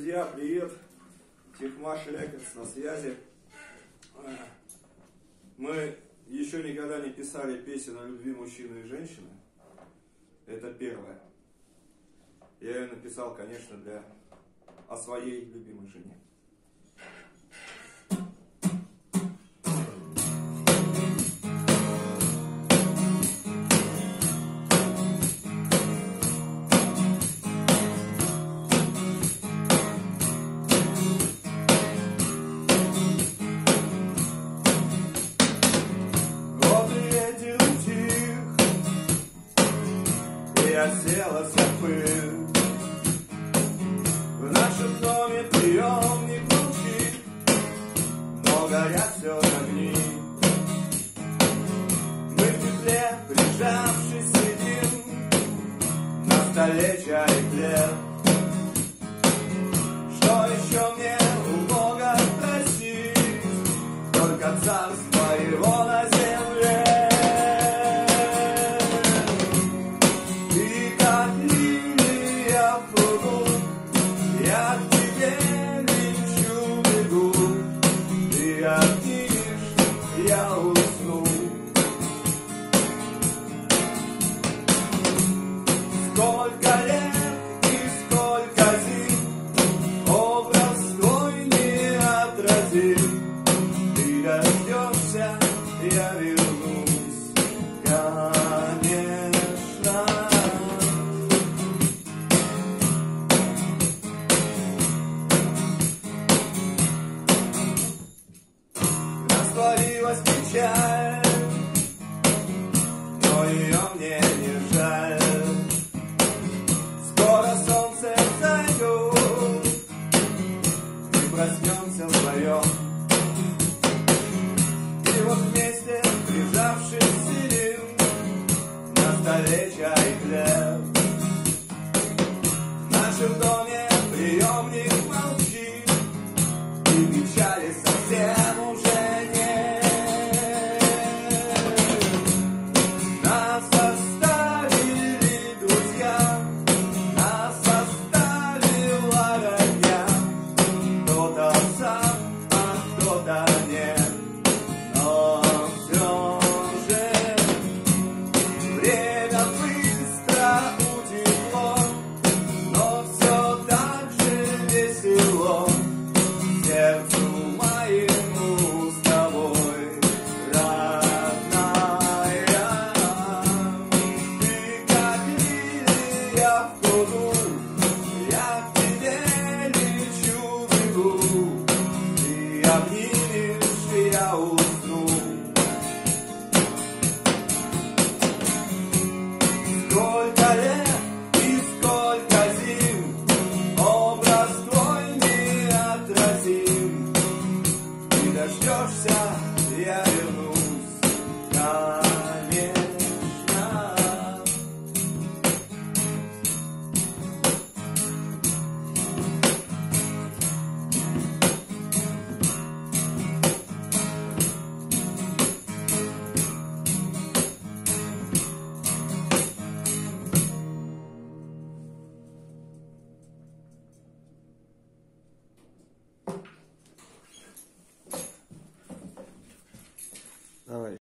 Друзья, привет! ТЕХМАШRECORDS на связи. Мы еще никогда не писали песен о любви мужчины и женщины. Это первое. Я ее написал, конечно, о своей любимой жене. Ветер утих, и оселась пыль. В нашем доме приемник молчит, но горят все огни. Мы в тепле, прижавшись, сидим, на столе чай и хлеб. Что еще мне у Бога просить? Только царство его на земле. И как лилия в пруду, я к тебе лечу, бегу. Ты обнимешь, я усну. Сколько лет и сколько зим образ твой неотразим. Ты дождешься, я вернусь, конечно. Растворилась печаль, но ее мне не жаль. Скоро солнце зайдет, и проснемся вдвоем. И вот вместе, прижавшись, сидим, на столе чай и хлеб.